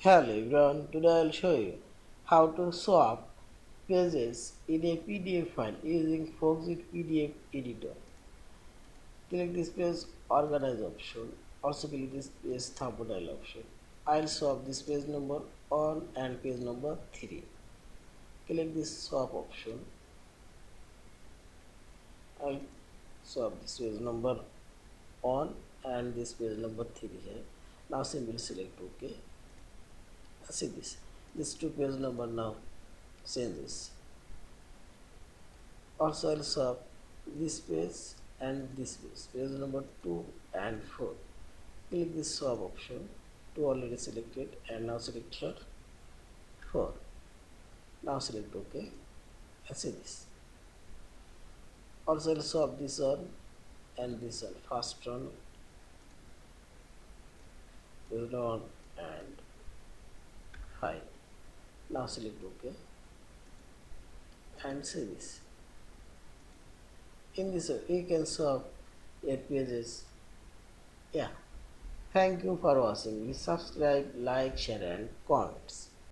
Hello everyone, today I'll show you how to swap pages in a PDF file using Foxit PDF Editor. Click this page organize option, also click this page thumbnail option. I'll swap this page number 1 and page number 3. Click this swap option. I'll swap this page number 1 and this page number 3 here. Now simply select OK. See this two page number now changes. Also I'll swap this page and this page number 2 and 4. Click this swap option, 2 already selected, and now select 4. Now select OK and see this. Also I'll swap this one and this one, first one, page 1 and 5. Now select OK and see this. In this way we can swap 8 pages. Yeah. Thank you for watching. Please subscribe, like, share and comments.